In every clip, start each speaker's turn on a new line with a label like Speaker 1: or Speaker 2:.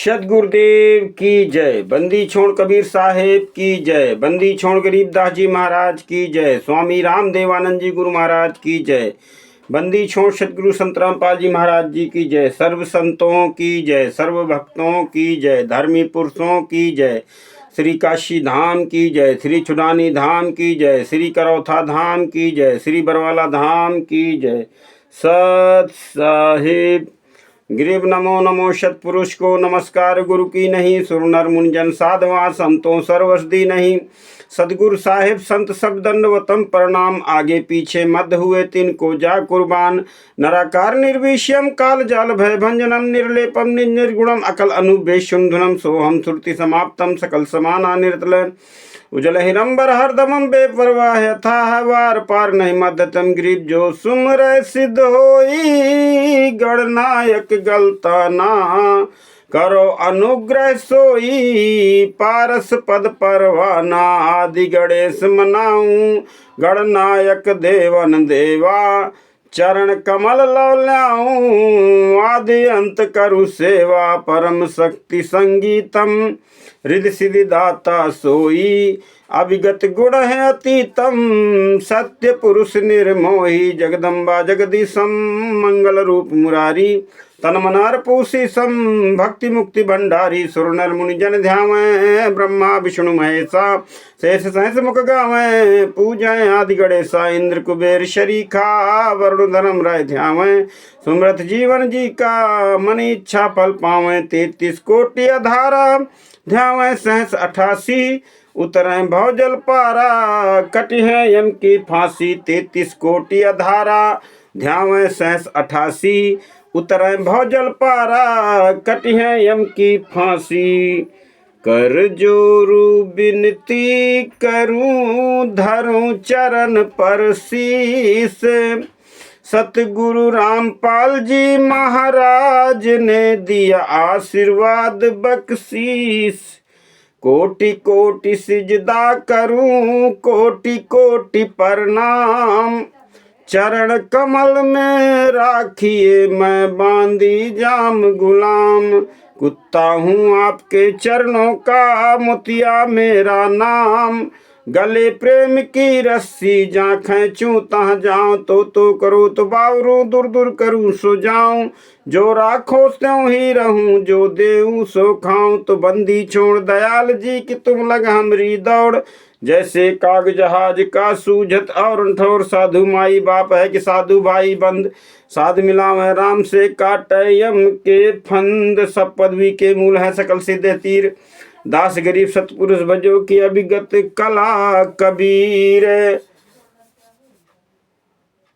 Speaker 1: सतगुरुदेव की जय। बंदी छोड़ कबीर साहेब की जय। बंदी छोड़ गरीबदास जी महाराज की जय। स्वामी रामदेवानंद जी गुरु महाराज की जय। बंदी छोड़ सतगुरु संत रामपाल जी महाराज जी की जय। सर्व संतों की जय। सर्व भक्तों की जय। धर्मी पुरुषों की जय। श्री काशी धाम की जय। श्री छुडानी धाम की जय। श्री करौथा धाम की जय। श्री बरवाला धाम की जय। सत साहिब गिरीब नमो नमो सतपुरुष को नमस्कार गुरु की नहीं। सुर नर मुनिजन साधवा संतों सर्वसदी नहीं। सदगुरु साहिब संत सब दंडवतम प्रणाम। आगे पीछे मध्य हुए तिनको जा कुर्बान। नराकार निर्विषयम काल जाल भय भंजनम निर्लेपम निर्गुणम अकल अनुबेशुंधुनम सोहम श्रुति समाप्तम सकल समाना निर्तल उजल हिरंबर हरदमम बेपरवाह यथा वार पार नहीं मध्यतम गरीब जो सुमर सिद्ध होई गणनायक गलता ना करो अनुग्रह सोई पारस पद परवाना। आदि गणेश मनाऊं गणनायक देवन देवा चरण कमल लौल्याऊं आदि अंत करु सेवा। परम शक्ति संगीतम रिद्धि सिद्धि दाता सोई अभिगत गुण है अतीतम सत्य पुरुष निर्मोही। जगदम्बा जगदीशम मंगल रूप मुरारी तन मनार पूषिसम भक्ति मुक्ति भंडारी। सुर नर मुनि जन ध्यावै ब्रह्मा विष्णु महेशा शेष सहस मुख गावै पूजय आदि गणेशा। इंद्र कुबेर शरीखा वरुण धर्म राय ध्यावै सुमृत जीवन जी का मन इच्छा फल पावै। 33 कोटि अधारा ध्यावै सहस 88 उतरें भवजल पारा कटि है यम की फांसी। 33 कोटि अधारा ध्यावै सहस 88 उतरें भवजल पारा कटि है यम की फांसी। कर जोरु बिनती करूं धरूं चरण पर शीस। सतगुरु रामपाल जी महाराज ने दिया आशीर्वाद बख्शीस। कोटि कोटि सिजदा करूं कोटि कोटि प्रणाम। चरण कमल में राखिए मैं बांधी जाम गुलाम। कुत्ता हूँ आपके चरणों का मोतिया मेरा नाम। गले प्रेम की रस्सी जहाँ खींचूं तहाँ जाऊं। तो करो तो बावरू दूर दूर करूं सो जाऊं। जो राखो त्यों ही रहूं जो देऊं सो खाऊं। तो बंदी छोड़ दयाल जी कि तुम लग हमरी दौड़। जैसे काग जहाज का सूझत और ठोर। साधु माई बाप है कि साधु भाई बंद। साध मिला मैं राम से काटे यम के फंद। सब पदवी के मूल है सकल सिद्धे तीर। दास गरीब सतपुरुष भजो की अभिगत कला कबीर।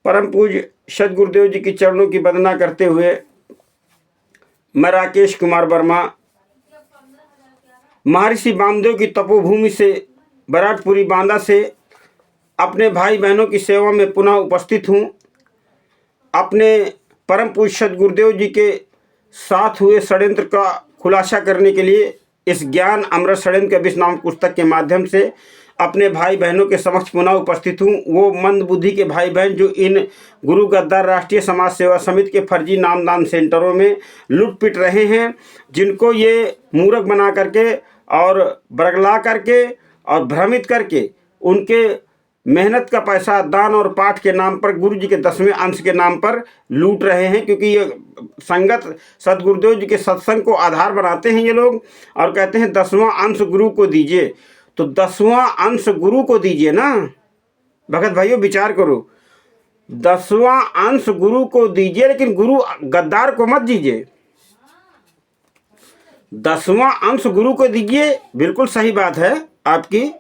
Speaker 1: परम पूज्य सदगुरुदेव जी की चरणों की वंदना करते हुए मैं राकेश कुमार वर्मा महर्षि वामदेव की तपोभूमि से बराटपुरी बांदा से अपने भाई बहनों की सेवा में पुनः उपस्थित हूँ। अपने परम पूज्य सदगुरुदेव जी के साथ हुए षड्यंत्र का खुलासा करने के लिए इस ज्ञान अमृत षड्यंत्र के विश्व नामक पुस्तक के माध्यम से अपने भाई बहनों के समक्ष पुनः उपस्थित हूँ। वो मंद बुद्धि के भाई बहन जो इन गुरु गद्दार राष्ट्रीय समाज सेवा समिति के फर्जी नामदान सेंटरों में लूट पिट रहे हैं, जिनको ये मूर्ख बना करके और बरगला करके और भ्रमित करके उनके मेहनत का पैसा दान और पाठ के नाम पर गुरु जी के 10वें अंश के नाम पर लूट रहे हैं। क्योंकि ये संगत सदगुरुदेव जी के सत्संग को आधार बनाते हैं ये लोग और कहते हैं 10वां अंश गुरु को दीजिए। तो 10वां अंश गुरु को दीजिए ना भगत भाइयों, विचार करो। 10वां अंश गुरु को दीजिए लेकिन गुरु गद्दार को मत दीजिए। 10वां अंश गुरु को दीजिए, बिल्कुल सही बात है आपकी,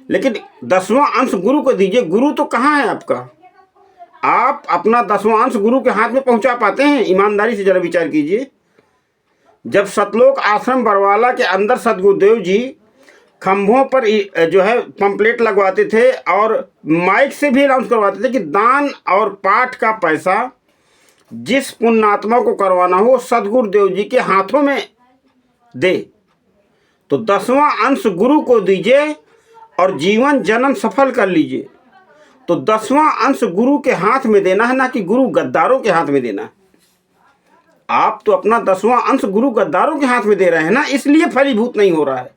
Speaker 1: लेकिन 10वां अंश गुरु को दीजिए। गुरु तो कहाँ है आपका? आप अपना 10वां अंश गुरु के हाथ में पहुंचा पाते हैं? ईमानदारी से जरा विचार कीजिए। जब सतलोक आश्रम बरवाला के अंदर सदगुरुदेव जी खंभों पर जो है पंपलेट लगवाते थे और माइक से भी अनाउंस करवाते थे कि दान और पाठ का पैसा जिस पुण्यात्मा को करवाना हो सदगुरुदेव जी के हाथों में दे। तो 10वां अंश गुरु को दीजिए और जीवन जन्म सफल कर लीजिए। तो 10वां अंश गुरु के हाथ में देना है, ना कि गुरु गद्दारों के हाथ में देना है। आप तो अपना 10वां अंश गुरु गद्दारों के हाथ में दे रहे हैं ना, इसलिए फलीभूत नहीं हो रहा है।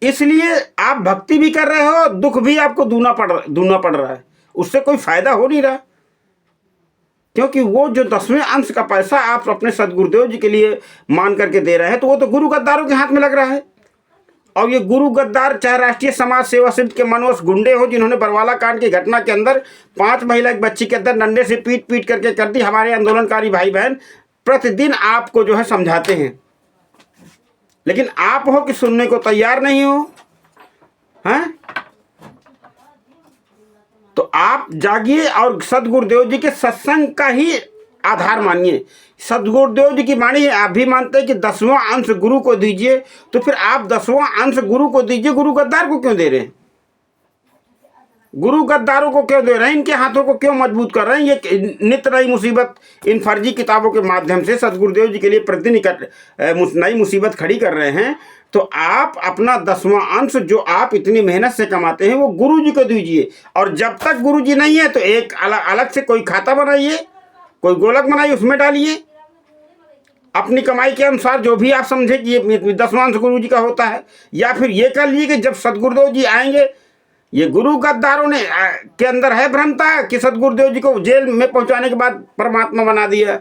Speaker 1: इसलिए आप भक्ति भी कर रहे हो, दुख भी आपको दूना पड़ रहा है, उससे कोई फायदा हो नहीं रहा। क्योंकि वो जो 10वें अंश का पैसा आप अपने सदगुरुदेव जी के लिए मान करके दे रहे हैं, तो वो तो गुरु गद्दारों के हाथ में लग रहा है। और ये गुरु गद्दार चाहे राष्ट्रीय समाज सेवा समिति के मनोज गुंडे हो, जिन्होंने बरवाला कांड की घटना के अंदर 5 महिला की बच्ची के अंदर डंडे से पीट पीट करके कर दी, हमारे आंदोलनकारी भाई बहन प्रतिदिन आपको जो है समझाते हैं, लेकिन आप हो कि सुनने को तैयार नहीं हो, हैं? तो आप जागिए और सदगुरुदेव जी के सत्संग का ही आधार मानिए। सदगुरुदेव जी की वाणी है, आप भी मानते हैं कि 10वां अंश गुरु को दीजिए, तो फिर आप 10वां अंश गुरु को दीजिए, गुरु गद्दार को क्यों दे रहे हैं? गुरु गद्दारों को क्यों दे रहे हैं? इनके हाथों को क्यों मजबूत कर रहे हैं? ये नित्य नई मुसीबत इन फर्जी किताबों के माध्यम से सदगुरुदेव जी के लिए प्रतिदिन नई मुसीबत खड़ी कर रहे हैं। तो आप अपना 10वां अंश जो आप इतनी मेहनत से कमाते हैं वो गुरु जी को दीजिए, और जब तक गुरु जी नहीं है तो एक अलग से कोई खाता बनाइए, कोई गोलक बनाइए, उसमें डालिए अपनी कमाई के अनुसार, जो भी आप समझे कि ये 10वां अंश गुरु जी का होता है। या फिर ये कर लीजिए कि जब सदगुरुदेव जी आएंगे, ये गुरु गद्दारों ने के अंदर है भ्रमता कि सदगुरुदेव जी को जेल में पहुंचाने के बाद परमात्मा बना दिया।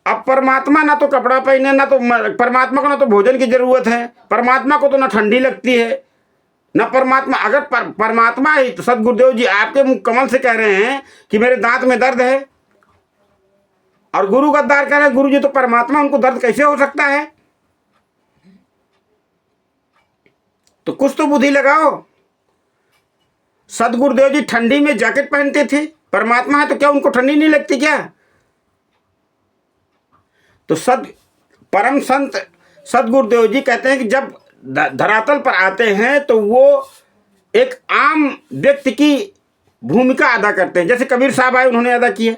Speaker 1: अब परमात्मा ना तो कपड़ा पहने, ना तो परमात्मा को ना तो भोजन की जरूरत है, परमात्मा को तो ना ठंडी लगती है ना परमात्मा। अगर परमात्मा ही तो सदगुरुदेव जी आपके मुख कमल से कह रहे हैं कि मेरे दांत में दर्द है, और गुरु गद्दार कह रहे हैं गुरु जी तो परमात्मा, उनको दर्द कैसे हो सकता है? तो कुछ तो बुद्धि लगाओ। सदगुरुदेव जी ठंडी में जैकेट पहनते थे, परमात्मा है तो क्या उनको ठंडी नहीं लगती क्या? तो परम संत सदगुरुदेव जी कहते हैं कि जब धरातल पर आते हैं तो वो एक आम व्यक्ति की भूमिका अदा करते हैं, जैसे कबीर साहब आए उन्होंने अदा किया।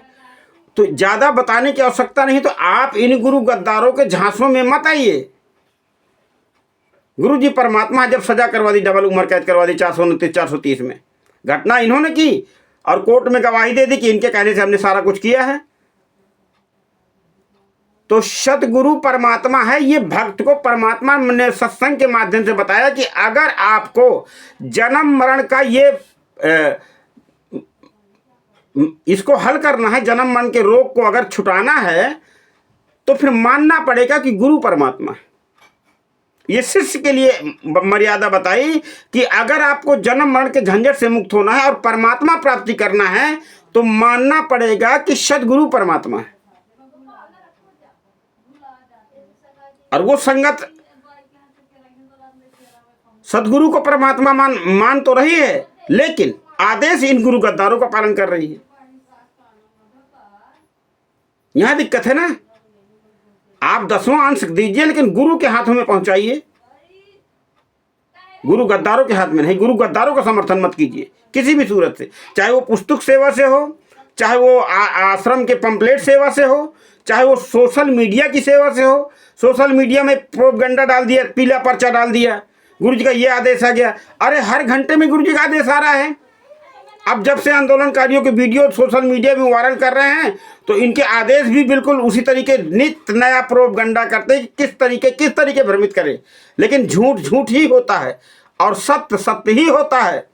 Speaker 1: तो ज्यादा बताने की आवश्यकता नहीं, तो आप इन गुरु गद्दारों के झांसों में मत आइए। गुरु जी परमात्मा जब सजा करवा दी, डबल उम्र कैद करवा दी 429 430 में, घटना इन्होंने की और कोर्ट में गवाही दे दी कि इनके कहने से हमने सारा कुछ किया है। तो सतगुरु परमात्मा है, ये भक्त को परमात्मा ने सत्संग के माध्यम से बताया कि अगर आपको जन्म मरण का ये इसको हल करना है, जन्म मरण के रोग को अगर छुटाना है, तो फिर मानना पड़ेगा कि गुरु परमात्मा है। ये शिष्य के लिए मर्यादा बताई कि अगर आपको जन्म मरण के झंझट से मुक्त होना है और परमात्मा प्राप्ति करना है, तो मानना पड़ेगा कि सदगुरु परमात्मा है। और वो संगत सदगुरु को परमात्मा मान तो रही है, लेकिन आदेश इन गुरु गद्दारों का पालन कर रही है। यहां दिक्कत है ना। आप 10वां अंश दीजिए, लेकिन गुरु के हाथों में पहुंचाइए, गुरु गद्दारों के हाथ में नहीं। गुरु गद्दारों का समर्थन मत कीजिए किसी भी सूरत से, चाहे वो पुस्तक सेवा से हो, चाहे वो आश्रम के पंपलेट सेवा से हो, चाहे वो सोशल मीडिया की सेवा से हो। सोशल मीडिया में प्रोपगेंडा डाल दिया, पीला पर्चा डाल दिया, गुरु जी का ये आदेश आ गया। अरे हर घंटे में गुरु जी का आदेश आ रहा है। अब जब से आंदोलनकारियों के वीडियो सोशल मीडिया में वायरल कर रहे हैं, तो इनके आदेश भी बिल्कुल उसी तरीके नित्य नया प्रोपगेंडा करते हैं कि किस तरीके भ्रमित करें। लेकिन झूठ झूठ ही होता है और सत्य सत्य ही होता है।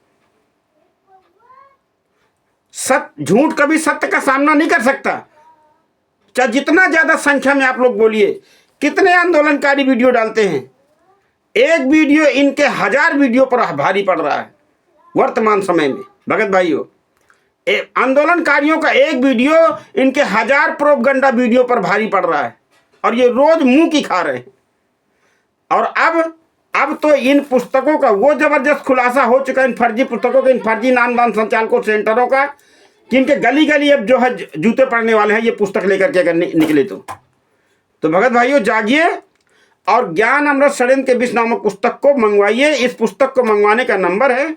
Speaker 1: झूठ कभी सत्य का सामना नहीं कर सकता, चाहे जितना ज्यादा संख्या में आप लोग बोलिए। कितने आंदोलनकारी वीडियो डालते हैं, एक वीडियो इनके 1000 वीडियो पर भारी पड़ रहा है वर्तमान समय में। भगत भाइयों, आंदोलनकारियों का एक वीडियो इनके 1000 प्रोपगेंडा वीडियो पर भारी पड़ रहा है, और ये रोज मुंह की खा रहे हैं। और अब तो इन पुस्तकों का वो जबरदस्त खुलासा हो चुका है, इन फर्जी पुस्तकों के, इन फर्जी नामदान संचालकों सेंटरों का, कि इनके गली गली अब जो है जूते पड़ने वाले हैं ये पुस्तक लेकर के अगर निकले तो भगत भाइयों जागिए और ज्ञान अमृत षड्यंत्र के विष नामक पुस्तक को मंगवाइए। इस पुस्तक को मंगवाने का नंबर है